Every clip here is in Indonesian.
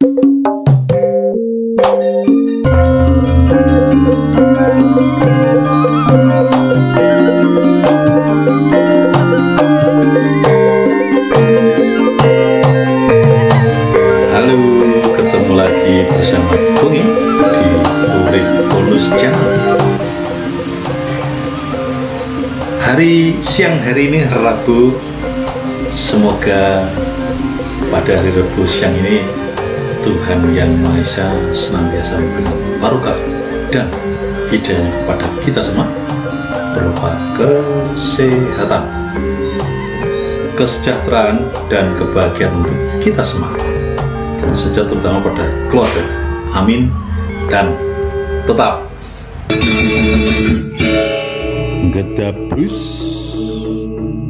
Halo, ketemu lagi bersama Kongi di Urip Bonus Channel. Siang hari ini Rabu, semoga pada hari Rabu siang ini Tuhan Yang Maha Esa senantiasa memberikan barokah dan hidayah kepada kita semua berupa kesehatan, kesejahteraan dan kebahagiaan untuk kita semua, tentu saja terutama pada keluarga. Amin. Dan tetap Gedabus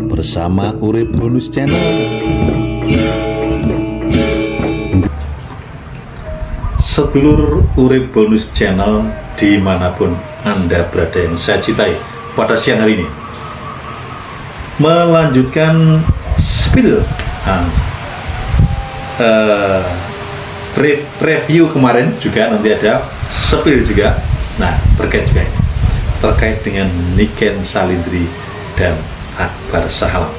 bersama Urip Bonus Channel. Sedulur Urip Bonus Channel dimanapun Anda berada yang saya cintai, pada siang hari ini melanjutkan spill review kemarin, juga nanti ada spill juga. Nah, terkait dengan Niken Salindri dan Akbar Sahalam.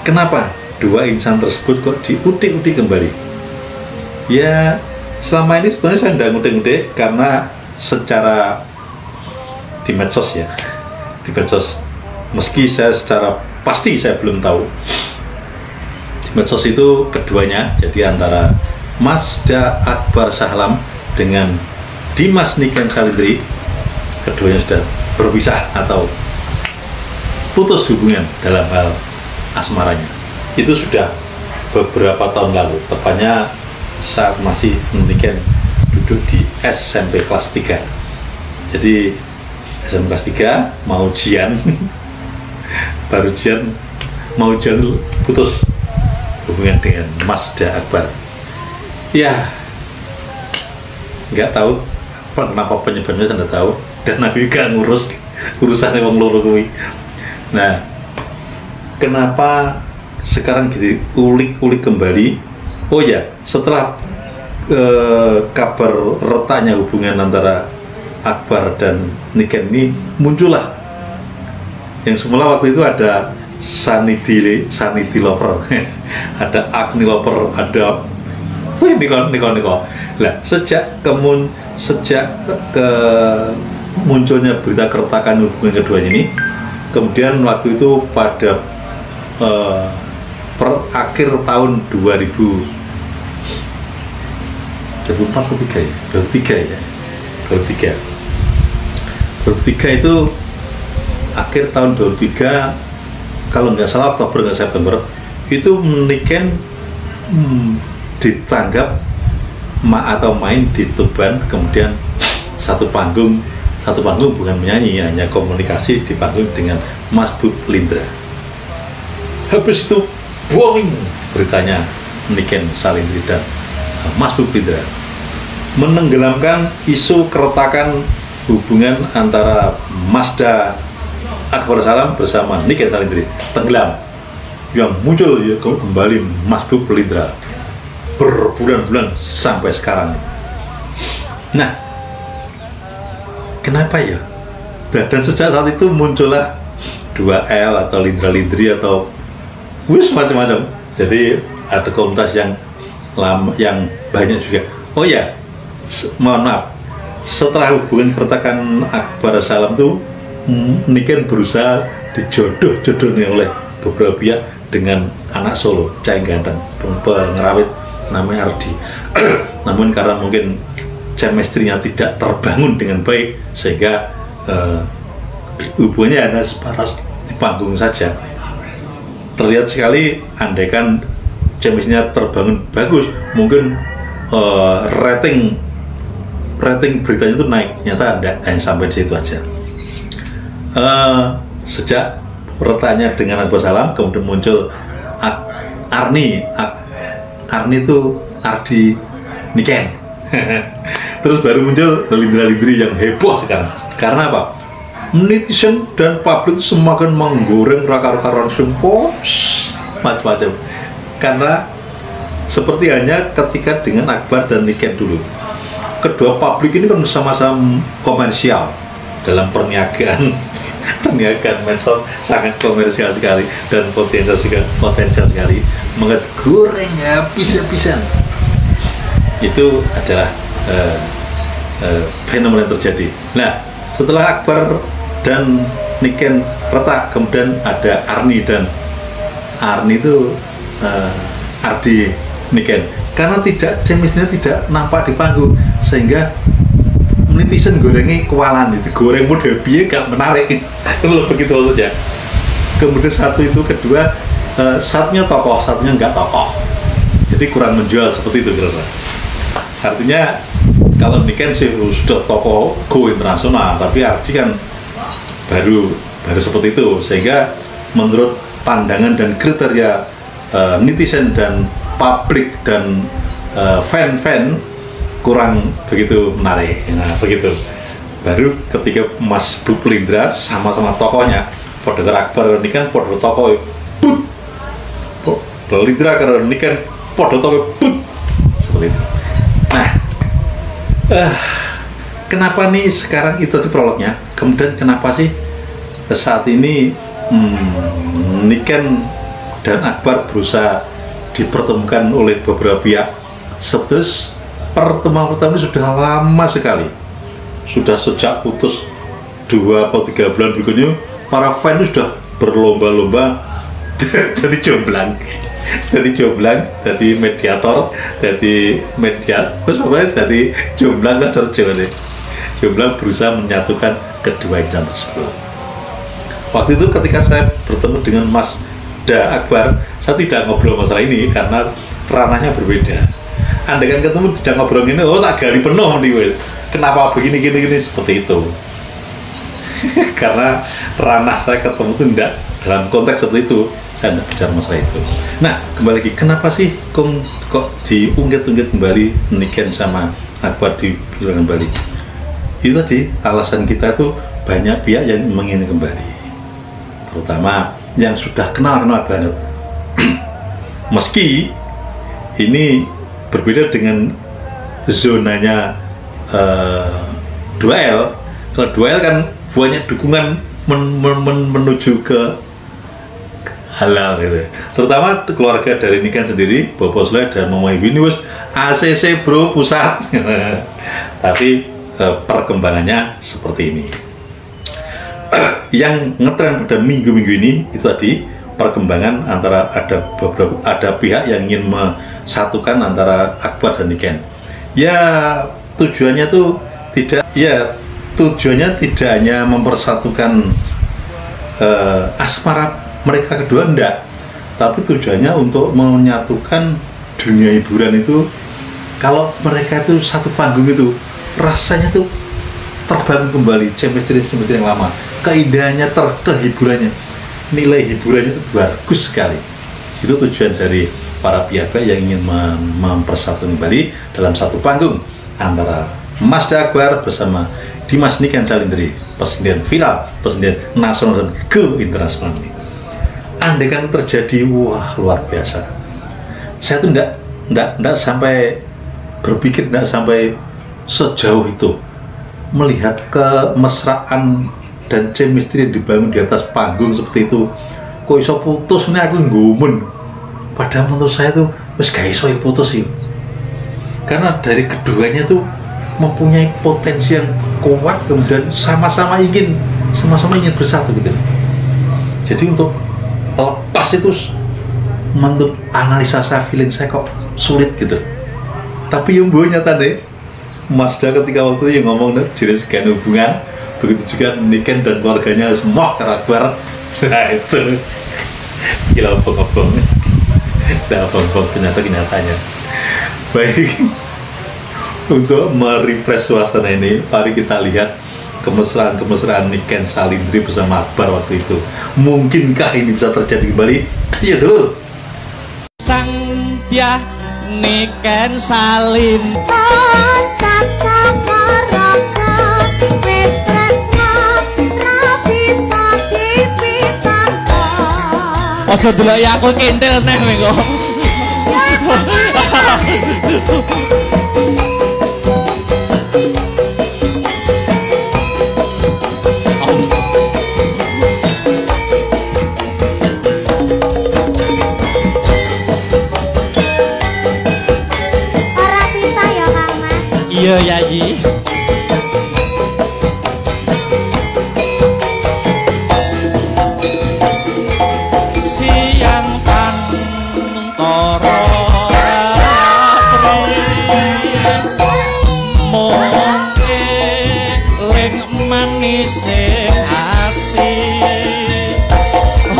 Kenapa dua insan tersebut kok diudik-udik kembali? Ya, selama ini sebenarnya saya tidak ngudik-ngudik karena secara di medsos ya, di medsos. Meski saya secara pasti saya belum tahu. Di medsos itu keduanya, jadi antara Masda Akbar Sahalam dengan Dimas Niken Salindri, keduanya sudah berpisah atau putus hubungan dalam hal asmaranya. Itu sudah beberapa tahun lalu, tepatnya saat masih Niken duduk di SMP kelas 3. Jadi SMP kelas 3 mau ujian baru ujian mau ujian putus hubungan dengan Masda Akbar. Ya, nggak tahu kenapa penyebabnya, saya nggak tahu, dan Nabi gak ngurus urusannya wong loro kuwi. Nah, kenapa sekarang gitu ulik-ulik kembali? Oh ya, setelah kabar retaknya hubungan antara Akbar dan Niken ini, muncullah yang semula waktu itu ada Sanity Lover, ada Agni Lover, ada Niko. Lah, sejak munculnya berita keretakan hubungan keduanya ini, kemudian waktu itu pada akhir tahun 2003 itu, akhir tahun 2003 kalau nggak salah Oktober nggak September itu, Niken ditangkap main di Tuban, kemudian satu panggung bukan menyanyi, hanya komunikasi di panggung dengan Mas Bub Lindra. Habis itu booming beritanya Niken Salindri dan Mas Bub Lindra menenggelamkan isu keretakan hubungan antara Masda Akbar Sahalam bersama Niken Salindri, tenggelam. Yang muncul ya kembali Mas Bub Lindra berbulan-bulan sampai sekarang. Nah, kenapa ya? Dan sejak saat itu muncullah 2L atau Lindra-Lindri atau macam-macam. Jadi ada komunitas yang banyak juga. Oh ya, mohon maaf, setelah hubungan keretakan Akbar Sahalam tuh, Niken berusaha dijodoh-jodohnya oleh beberapa pihak dengan anak Solo, Cai Ganteng, pengerawit namanya Ardi. Namun karena mungkin chemistry-nya tidak terbangun dengan baik, sehingga hubungannya hanya sebatas di panggung saja. Terlihat sekali, andaikan chemistry-nya terbangun bagus, mungkin rating beritanya itu naik. Nyata enggak, sampai di situ aja. Sejak retaknya dengan Akbar Sahalam, kemudian muncul Arni itu Ardi Niken. Terus baru muncul Lindra-Lindri yang heboh sekarang. Karena apa? Netizen dan publik semakin menggoreng rakar-rakaran sempoh macam-macam. Karena Seperti hanya ketika dengan Akbar dan Niken dulu. Kedua publik ini kan sama-sama komersial dalam perniagaan. Perniagaan medsos sangat komersial sekali dan potensial sekali, maka goreng habis-habisan. Itu adalah fenomena yang terjadi. Nah, setelah Akbar dan Niken retak, kemudian ada Arni dan Arni itu Ardi Niken. Karena chemistry-nya tidak nampak di panggung, sehingga netizen gorengnya kewalan, itu goreng model biaya gak menarik. Itu begitu maksudnya. Kemudian kedua satunya tokoh, satunya nggak tokoh, jadi kurang menjual, seperti itu kira-kira. Artinya kalau Niken sih sudah tokoh go internasional, tapi Ardi kan baru seperti itu, sehingga menurut pandangan dan kriteria netizen dan publik dan fan kurang begitu menarik. Nah, begitu. Baru ketika Mas Buplindra sama-sama tokohnya, pada Akbar ini kan pada tokoh Lindra karena ini kan pada tokoh seperti itu. Nah, kenapa nih sekarang itu prolognya? Kemudian kenapa sih saat ini Niken dan Akbar berusaha dipertemukan oleh beberapa pihak? Sebetulnya pertemuan pertama sudah lama sekali, sudah sejak putus 2 atau 3 bulan berikutnya para fans sudah berlomba-lomba dari jomblang, dari mediator, dari jomblang kan jomblang berusaha menyatukan kedua insan tersebut. Waktu itu ketika saya bertemu dengan Mas Akbar, saya tidak ngobrol masalah ini karena ranahnya berbeda. Anda kan ketemu tidak ngobrol ini, oh tak gali penuh nih, kenapa begini seperti itu. Karena ranah saya ketemu itu tidak dalam konteks seperti itu, saya tidak bicara masalah itu. Nah, kembali lagi, kenapa sih kok diungkit-ungkit kembali Niken sama Akbar dibilang kembali? Itu tadi alasan kita itu banyak pihak yang ingin kembali, terutama yang sudah kenal banget. Meski ini berbeda dengan zonanya 2L. Kalau 2L kan banyak dukungan menuju ke halal gitu. Terutama keluarga dari Niken sendiri, Bobo Sleh dan Mama Ibu wis ACC bro pusat. Tapi perkembangannya seperti ini. Yang ngetren pada minggu-minggu ini itu tadi perkembangan antara ada pihak yang ingin satukan antara Akbar dan Niken. Ya tujuannya tidak hanya mempersatukan asmara mereka kedua, enggak, tapi tujuannya untuk menyatukan dunia hiburan itu. Kalau mereka itu satu panggung itu rasanya tuh terbangun kembali chemistry yang lama, keindahannya, kehiburannya, nilai hiburannya itu bagus sekali. Itu tujuan dari para pihak yang ingin mempersatukan kembali dalam satu panggung antara Mas Akbar bersama Dimas Niken Salindri, presiden viral, presiden nasional dan go internasional ini. Andai kan itu terjadi, wah luar biasa. Saya tuh enggak sampai berpikir, enggak sampai sejauh itu melihat kemesraan dan chemistry yang dibangun di atas panggung seperti itu. Kok iso putus nih, aku ngumun. Padahal menurut saya tuh wis gak iso putus sih, karena dari keduanya tuh mempunyai potensi yang kuat, kemudian sama-sama ingin bersatu gitu. Jadi untuk lepas itu menurut analisa saya, feeling saya kok sulit gitu. Tapi yang nyata deh, Mas ketika waktu itu yang ngomong jenis sekian hubungan, begitu juga Niken dan keluarganya semua karakter. Nah itu gila, obong-obong. Nah, obong-obong kenyataannya. Baik, untuk merefresh suasana ini, mari kita lihat kemesraan Niken Salindri bersama Akbar waktu itu. Mungkinkah ini bisa terjadi kembali? Iya dulu. Sang dia Niken Salindri. Ojo delok ya aku kintil neng mengko. Ora bisa ya Kang Mas. Iya Yayi. Siang pantoro mungkin manis hati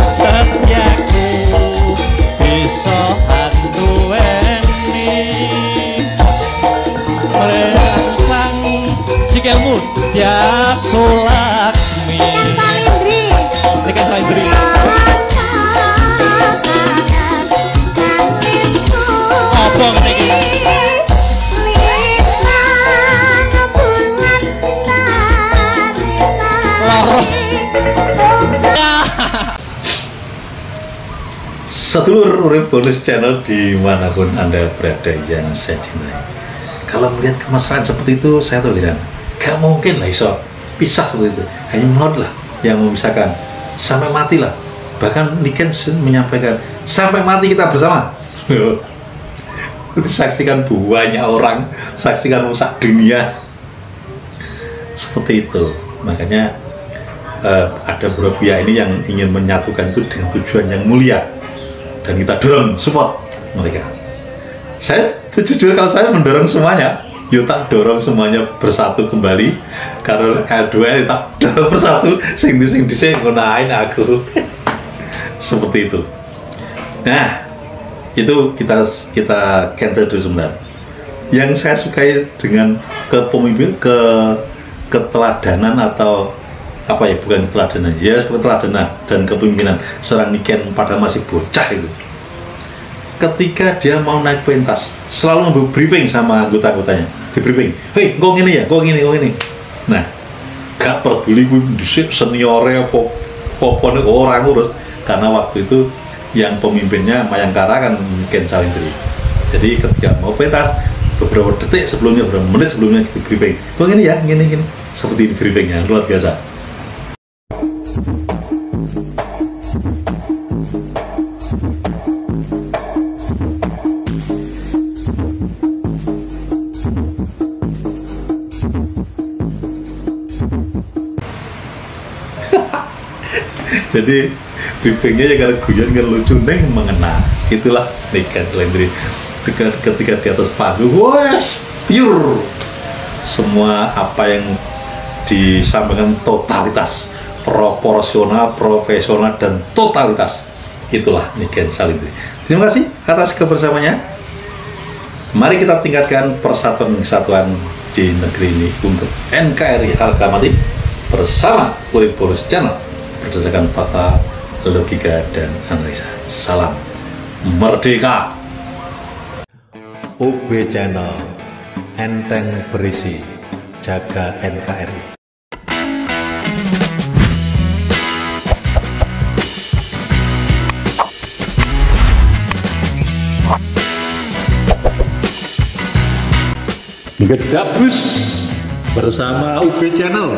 setiaku bisa handuweni merangsang sikilmu dia Sulaksmi Kan Salindri. Niken Salindri apa niki Sedulur Urip Bonus Channel dimanapun Anda berada yang saya cintai. Kalau melihat kemesraan seperti itu, saya tahu tidak, gak mungkin lah iso pisah seperti itu. Hanya maut lah yang memisahkan, sampai mati lah. Bahkan Niken menyampaikan, sampai mati kita bersama. Saksikan banyak orang, saksikan rusak dunia. Seperti itu. Makanya ada beberapa pihak ini yang ingin menyatukan itu dengan tujuan yang mulia. Dan kita dorong support mereka. Saya jujur kalau saya mendorong semuanya, yuk tak dorong semuanya bersatu kembali. Karena kedua tak dorong bersatu, sing di saya gunain aku. Seperti itu. Nah, itu kita cancel dulu sebentar. Yang saya sukai dengan kepemimpinan, keteladanan atau apa ya, bukan keteladanan ya, keteladanan dan kepemimpinan seorang Niken pada masih bocah itu, ketika dia mau naik pentas selalu memberi briefing sama anggota-anggotanya, di briefing, hei kok gini ya, kok gini. Nah, gak peduli gue disik seniornya apa orang urus, karena waktu itu yang pemimpinnya Mayangkara kan Niken Salindri. Jadi ketika mau pentas beberapa detik sebelumnya, beberapa menit sebelumnya di briefing, kok gini ya, gini seperti ini briefingnya luar biasa. Jadi briefingnya ya karena guyon kan lucu neng mengena. Itulah Niken Salindri ketika di atas panggung, wes pure semua apa yang disampaikan totalitas, proporsional, profesional dan totalitas. Itulah Niken Salindri. Terima kasih atas kebersamaannya. Mari kita tingkatkan persatuan kesatuan di negeri ini untuk NKRI harga mati bersama Urip Bonus Channel berdasarkan fakta, logika dan analisa. Salam merdeka. UB Channel, enteng berisi, jaga NKRI. Gedabus bersama UB Channel.